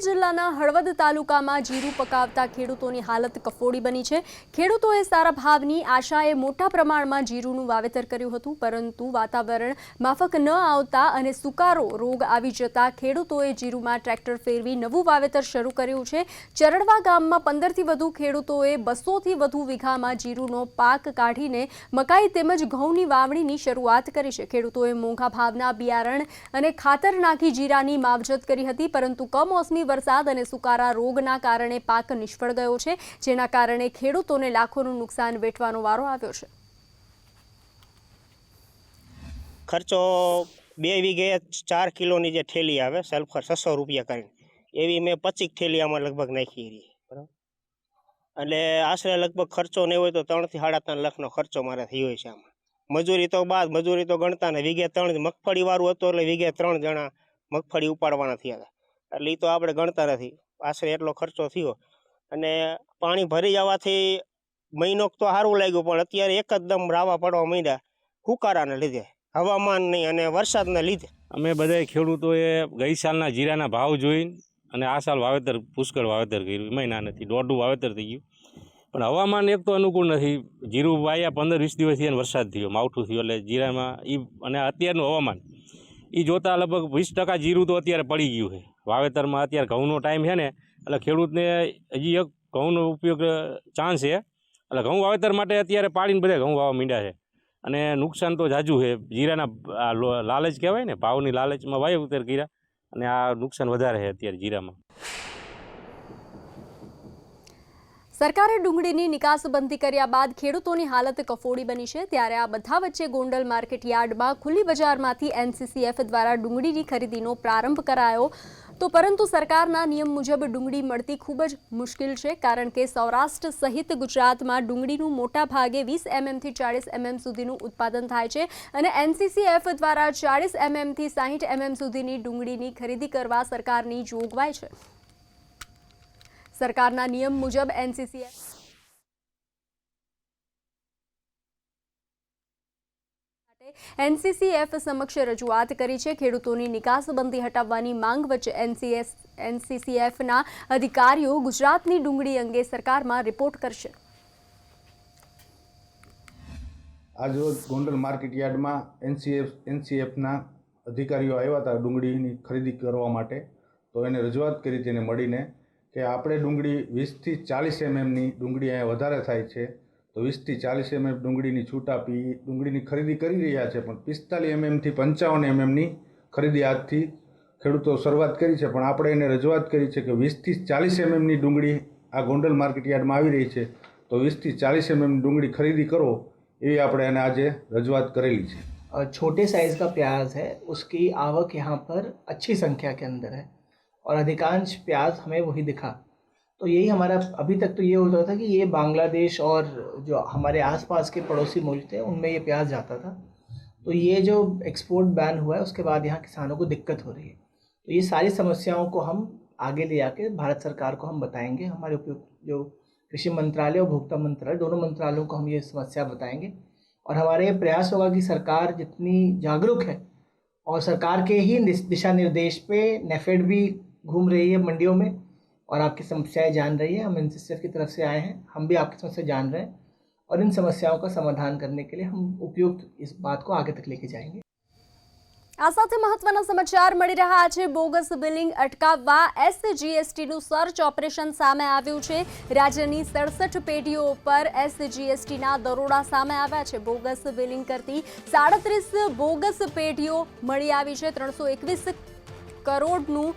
જિલ્લાના હળવદ તાલુકામાં જીરું પકાવતા ખેડૂતોની હાલત કફોડી બની છે। ખેડૂતોએ સારા ભાવની આશાએ મોટા પ્રમાણમાં જીરુંનું વાવેતર કર્યું હતું, પરંતુ વાતાવરણ માફક ન આવતા અને સુકારો રોગ આવી જતા ખેડૂતોએ જીરુંમાં ટ્રેક્ટર ફેરવી નવું વાવેતર શરૂ કર્યું છે। ચરડવા ગામમાં 15થી વધુ ખેડૂતોએ 200થી વધુ વીઘામાં જીરુંનો પાક કાઢીને મકાઈ તેમજ ઘઉંની વાવણીની શરૂઆત કરી છે। ખેડૂતોએ મોંઘા ભાવના બિયારણ અને ખાતર નાખી જીરાની માવજત કરી હતી, પરંતુ કમોસમી વરસાદ અને સુકારા રોગના કારણે પાક નિષ્ફળ ગયો છે, જેના કારણે ખેડૂતોને લાખોનું નુકસાન વેઠવાનો વારો આવ્યો છે। ખર્ચો 2 વીઘે 4 કિલોની જે થેલી આવે સલ્ફર 600 રૂપિયા કરીને, એવી મેં 25 થેલી આમાં લગભગ નાખી રહી, બરાબર। એટલે આશરે લગભગ ખર્ચો નહીં હોય તો 3 થી 3.5 લાખનો ખર્ચો મારે થયો છે આમાં। મજૂરી તો ગણતા ને વીઘે 3 મગફળી વાળું હતું, એટલે વીઘે 3 જણા મગફળી ઉપાડવાના થયા હતા, એટલે એ તો આપણે ગણતા નથી। આશરે એટલો ખર્ચો થયો અને પાણી ભરી જવાથી મહિનો તો સારું લાગ્યું, પણ અત્યારે એકદમ રાવા પડવા માંડ્યા હુકારાને લીધે, હવામાનની અને વરસાદના લીધે। અમે બધા ખેડૂતોએ ગઈ સાલના જીરાના ભાવ જોઈને અને આ સાલ વાવેતર પુષ્કળ વાવેતર કર્યું, મહિના નથી દોઢું વાવેતર થઈ ગયું, પણ હવામાન એક તો અનુકૂળ નથી। જીરું વાયા 15-20 દિવસથી એને વરસાદ થયો, માવઠું થયું, એટલે જીરામાં એ અને અત્યારનું હવામાન એ જોતાં લગભગ 20% જીરું તો અત્યારે પડી ગયું છે વાવેતરમાં। અત્યારે ઘઉંનો ટાઈમ છે ને, એટલે ખેડૂતને હજી એક ઘઉંનો ઉપયોગ ચાન્સ છે, એટલે ઘઉં વાવેતર માટે અત્યારે પાડીને બધા ઘઉં વાવવા માંડ્યા છે અને નુકસાન તો જાજુ છે। જીરાના લાલચ કહેવાય ને, ભાવની લાલચમાં વાવેતર કર્યા અને આ નુકસાન વધારે છે અત્યારે જીરામાં। સરકારે ડુંગળીની નિકાસબંધી કર્યા બાદ ખેડૂતોની હાલત કફોડી બની છે, ત્યારે આ બધા વચ્ચે ગોંડલ માર્કેટ યાર્ડમાં ખુલ્લી બજારમાંથી NCCF દ્વારા ડુંગળીની ખરીદીનો પ્રારંભ કરાયો, તો પરંતુ સરકારના નિયમ મુજબ ડુંગળી મળતી ખૂબ જ મુશ્કેલ છે, કારણ કે સૌરાષ્ટ્ર સહિત ગુજરાતમાં ડુંગળીનું મોટા ભાગે 20 mm થી 40 mm સુધીનું ઉત્પાદન થાય છે અને NCCF દ્વારા 40 mm થી 60 mm સુધીની ડુંગળીની ખરીદી કરવા સરકારની જોગવાઈ છે। સરકારના નિયમ મુજબ NCCF સમક્ષ રજૂઆત કરી છે। ખેડૂતોની નિકાસબંધી હટાવવાની માંગ વચ્ચે NCCFના અધિકારીઓ ગુજરાતની ડુંગળી અંગે સરકારમાં રિપોર્ટ કરશે। આજરોજ ગોંડલ માર્કેટ યાર્ડમાં NCCFના અધિકારીઓ આવ્યા હતા ડુંગળીની ખરીદી કરવા માટે, તો એને રજૂઆત કરી તેને મળીને કે આપણે ડુંગળી 20 થી 40 mmની ડુંગળી અહીંયા વધારે થાય છે, તો 20 થી 40 mm ડુંગળીની છૂટ આપી ડુંગળીની ખરીદી કરી રહ્યા છે, પણ 45 mm થી 55 mmની ખરીદી આજથી ખેડૂતો શરૂઆત કરી છે। પણ આપણે એને રજૂઆત કરી છે કે 20 થી 40 mmની ડુંગળી આ ગોંડલ માર્કેટ યાર્ડમાં આવી રહી છે, તો 20 થી 40 mm ડુંગળી खरीदी करो, ये આપણે એને આજે રજૂઆત કરેલી છે। छोटे साइज़ का प्याज है, उसकी आवक यहाँ पर अच्छी संख्या के अंदर है और अधिकांश प्याज हमें वही दिखा। तो यही हमारा अभी तक तो ये होता था कि ये बांग्लादेश और जो हमारे आसपास के पड़ोसी मुल्क थे उनमें ये प्याज जाता था। तो ये जो एक्सपोर्ट बैन हुआ है उसके बाद यहाँ किसानों को दिक्कत हो रही है। तो ये सारी समस्याओं को हम आगे ले जाके भारत सरकार को हम बताएंगे। हमारे उपयुक्त जो कृषि मंत्रालय और उपभोक्ता मंत्रालय, दोनों मंत्रालयों को हम ये समस्या बताएंगे और हमारे ये प्रयास होगा कि सरकार जितनी जागरूक है और सरकार के ही दिशा निर्देश पे नेफेड भी घूम रही है मंडियों में और आपकी समस्याएं जान रही है। हम NCCF की तरफ से आए हैं, हम भी आपकी समस्या जान रहे हैं और इन समस्याओं का समाधान करने के लिए हम उपयुक्त इस बात को आगे तक लेके जाएंगे। આ સાથે મહત્વના સમાચાર મળી રહ્યા છે। બોગસ બિલિંગ અટકાવવા SGSTનું સર્ચ ઓપરેશન સામે આવ્યું છે। રાજ્યની 67 પેઢીઓ પર SGSTના દરોડા સામે આવ્યા છે। બોગસ બિલિંગ કરતી 37 બોગસ પેઢીઓ મળી આવી છે। 321 કરોડનું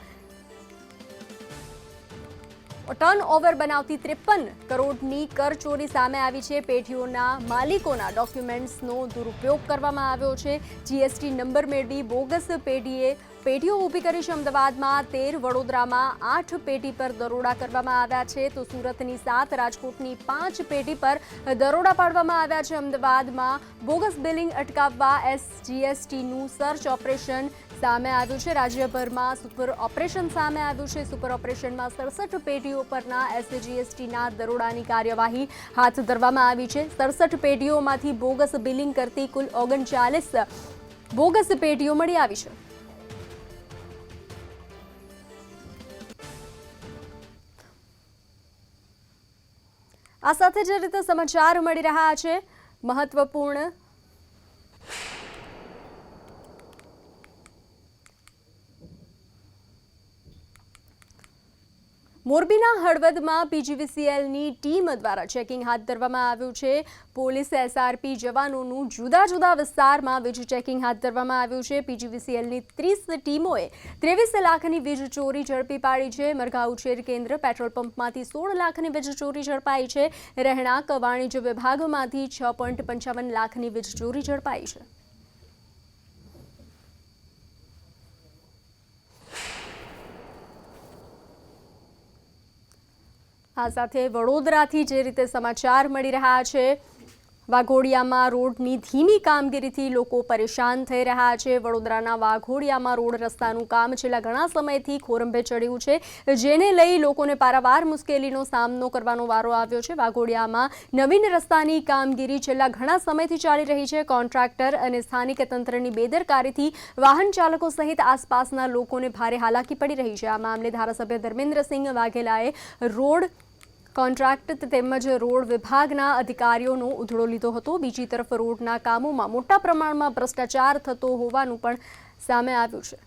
ટર્ન ઓવર બનાવતી 53 કરોડની કરચોરી સામે આવી છે। પેઢીઓના માલિકોના ડોક્યુમેન્ટ્સનો દુરુપયોગ કરવામાં આવ્યો છે। GST નંબર મેળવી બોગસ પેઢીઓ ઊભી કરી છે। અમદાવાદમાં 13, વડોદરામાં 8 પેઢી પર દરોડા કરવામાં આવ્યા છે, તો સુરતની 7, રાજકોટની 5 પેઢી પર દરોડા પાડવામાં આવ્યા છે। અમદાવાદમાં બોગસ બિલિંગ અટકાવવા SGSTનું સર્ચ ઓપરેશન સામે આવ્યું છે। રાજ્યભરમાં સુપર ઓપરેશન સામે આવ્યું છે। સુપર ઓપરેશનમાં 67 પેઢીઓ પરના SGSTના દરોડાની કાર્યવાહી હાથ ધરવામાં આવી છે। 67 પેઢીઓમાંથી બોગસ બિલિંગ કરતી કુલ 39 બોગસ પેઢીઓ મળી આવી છે। આ સાથે જે રીતે સમાચાર મળી રહ્યા છે મહત્વપૂર્ણ મોરબીના હળવદમાં પીજીવીસીએલની ટીમ દ્વારા ચેકિંગ હાથ ધરવામાં આવ્યું છે. પોલીસ એસઆરપી જવાનોનું જુદા જુદા વિસ્તારમાં વીજ ચેકિંગ હાથ ધરવામાં આવ્યું છે. પીજીવીસીએલની 30 ટીમોએ 23 લાખની વીજ ચોરી ઝડપી પાડી છે. મરઘા ઉછેર કેન્દ્ર પેટ્રોલ પંપમાંથી 16 લાખની વીજ ચોરી ઝડપાઈ છે. રહેણાંક વાણિજ્ય વિભાગમાંથી 6.55 લાખની વીજ ચોરી ઝડપાઈ છે. આ સાથે વડોદરાથી જે રીતે સમાચાર મળી રહ્યા છે, વાઘોડિયામાં રોડની ધીમી કામગીરીથી લોકો પરેશાન થઈ રહ્યા છે. વડોદરાના વાઘોડિયામાં રોડ રસ્તાનું કામ છેલ્લા ઘણા સમયથી ખોરંભે ચડ્યું છે, જેને લઈ લોકોને પારાવાર મુશ્કેલીનો સામનો કરવાનો વારો આવ્યો છે. વાઘોડિયામાં નવીન રસ્તાની કામગીરી છેલ્લા ઘણા સમયથી ચાલી રહી છે. કોન્ટ્રાક્ટર અને સ્થાનિક તંત્રની બેદરકારીથી વાહન ચાલકો સહિત આસપાસના લોકોને ભારે હાલાકી પડી રહી છે. આ મામલે ધારાસભ્ય ધર્મેન્દ્રસિંહ વાઘેલાએ રોડ કોન્ટ્રાક્ટ તેમજ રોડ વિભાગના અધિકારીઓનો ઉધડો લીધો હતો. બીજી તરફ રોડના કામોમાં મોટા પ્રમાણમાં ભ્રષ્ટાચાર થતો હોવાનું પણ સામે આવ્યું છે.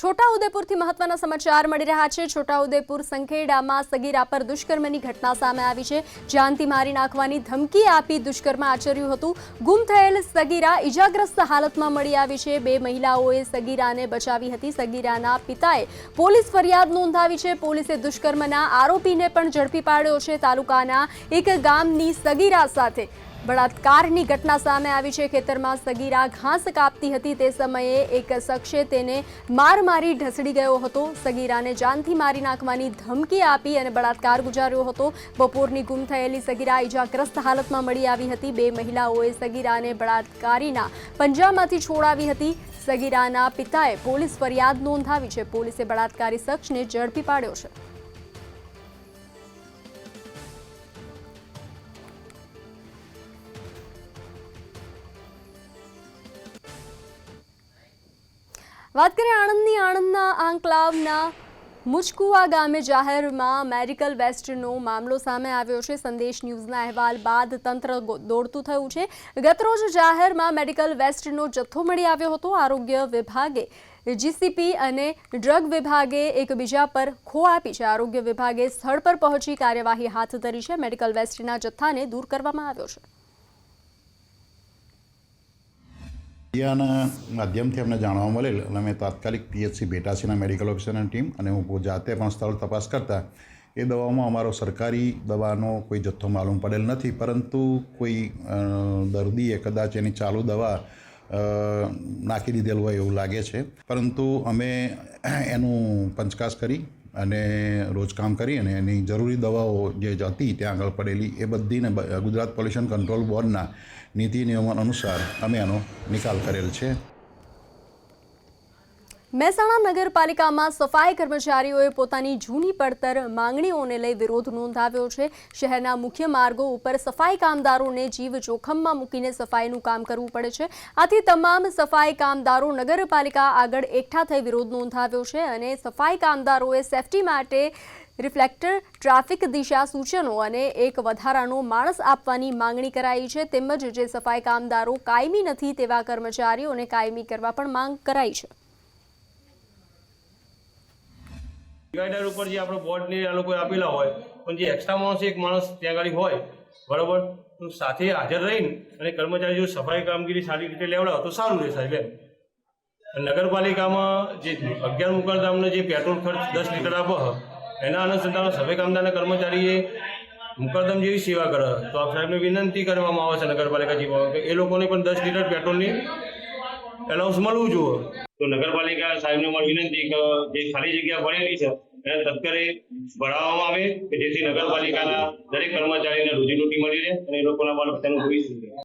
છોટાઉદેપુરથી મહત્વના સમાચાર મળી રહ્યા છે. છોટાઉદેપુર સંખેડામાં સગીરા પર દુષ્કર્મની ઘટના સામે આવી છે. જાનથી મારી નાખવાની ધમકી આપી દુષ્કર્મ આચર્યું હતું. ગુમ થયેલ સગીરા ઇજાગ્રસ્ત હાલતમાં મળી આવી છે. 2 મહિલાઓએ સગીરાને બચાવી હતી. સગીરાના પિતાએ પોલીસ ફરિયાદ નોંધાવી છે. પોલીસે દુષ્કર્મના આરોપીને પણ ઝડપી પાડ્યો છે. તાલુકાના એક ગામની સગીરા સાથે બળાત્કારની ઘટના સામે આવી છે. ખેતરમાં સગીરા ઘાસ કાપતી હતી તે સમયે એક શખ્સે તેને માર મારી ઢસડી ગયો હતો. સગીરાને જાનથી મારી નાખવાની ધમકી આપી અને બળાત્કાર ગુજાર્યો હતો. બપોરની ગુમ થયેલી સગીરા ઇજાગ્રસ્ત હાલતમાં મળી આવી હતી. 2 મહિલાઓએ સગીરાને બળાત્કારીના પંજામાંથી છોડાવી હતી. સગીરાના પિતાએ પોલીસ ફરિયાદ નોંધાવી છે. પોલીસે બળાત્કારી શખ્સને ઝડપી પાડ્યો છે. વાત કરીએ આણંદના આંકલાવના મુચકુવા ગામે જાહેરમાં મેડિકલ વેસ્ટનો મામલો સામે આવ્યો છે. સંદેશ ન્યૂઝના અહેવાલ બાદ તંત્ર દોડતું થયું છે. ગતરોજ જાહેરમાં મેડિકલ વેસ્ટનો જથ્થો મળી આવ્યો હતો. આરોગ્ય વિભાગે જીસીપી અને ડ્રગ વિભાગે એકબીજા પર ખો આપી છે. આરોગ્ય વિભાગે સ્થળ પર પહોંચી કાર્યવાહી હાથ ધરી છે. મેડિકલ વેસ્ટના જથ્થાને દૂર કરવામાં આવ્યો છે. મીડિયાના માધ્યમથી અમને જાણવા મળેલ અને અમે તાત્કાલિક પીએચસી ભેટાસીના મેડિકલ ઓફિસરની ટીમ અને હું જાતે પણ સ્થળ તપાસ કરતા એ દવામાં અમારો સરકારી દવાનો કોઈ જથ્થો માલુમ પડેલ નથી, પરંતુ કોઈ દર્દીએ કદાચ એની ચાલુ દવા નાખી દીધેલ હોય એવું લાગે છે. પરંતુ અમે એનું પંચકાશ કરી અને રોજકામ કરી અને એની જરૂરી દવાઓ જે હતી ત્યાં આગળ પડેલી એ બધીને ગુજરાત પોલ્યુશન કંટ્રોલ બોર્ડના નીતિ નિયમો અનુસાર અમે એનો નિકાલ કરેલ છે. મહેસાણા નગરપાલિકામાં સફાઈ કર્મચારીઓએ પોતાની જૂની પડતર માંગણીઓને લઈ વિરોધ નોંધાવ્યો છે. શહેરના મુખ્ય માર્ગો ઉપર સફાઈ કામદારોને જીવ જોખમમાં મૂકીને સફાઈનું કામ કરવું પડે છે. આથી તમામ સફાઈ કામદારો નગરપાલિકા આગળ એકઠા થઈ વિરોધ નોંધાવ્યો છે અને સફાઈ કામદારોએ સેફટી માટે રિફ્લેક્ટર, ટ્રાફિક દિશા સૂચનો અને એક વધારાનો માણસ આપવાની માંગણી કરાઈ છે. તેમજ જે સફાઈ કામદારો કાયમી નથી તેવા કર્મચારીઓને કાયમી કરવા પણ માંગ કરાઈ છે. ડિવાઈડર ઉપર જે આપણે બોર્ડને આ લોકોએ આપેલા હોય, પણ જે એક્સ્ટ્રા માણસ એક માણસ ત્યાં આગળ હોય બરાબર, તો સાથે હાજર રહીને અને કર્મચારી જો સફાઈ કામગીરી સારી રીતે લેવડાવો તો સારું રહે સાહેબ. નગરપાલિકામાં જે 11 મુકરદામને જે પેટ્રોલ ખર્ચ 10 લીટર આપે એના અનુસંધાને સફાઈ કામદારના કર્મચારીએ મુકરદમ જેવી સેવા કરે તો આપ સાહેબને વિનંતી કરવામાં આવે છે નગરપાલિકા જીવવા કે એ લોકોને પણ 10 લીટર પેટ્રોલની એલાઉન્સ મળવું જોઈએ. તો નગરપાલિકા સાહેબને મારી વિનંતી કે જે ખાલી જગ્યા પડેલી છે એને તત્કારે ભરાવવામાં આવે કે જેથી નગરપાલિકાના દરેક કર્મચારીને રોજીરોટી મળી રહે અને એ લોકોના બાળ બચ્ચાનું ભવિષ્ય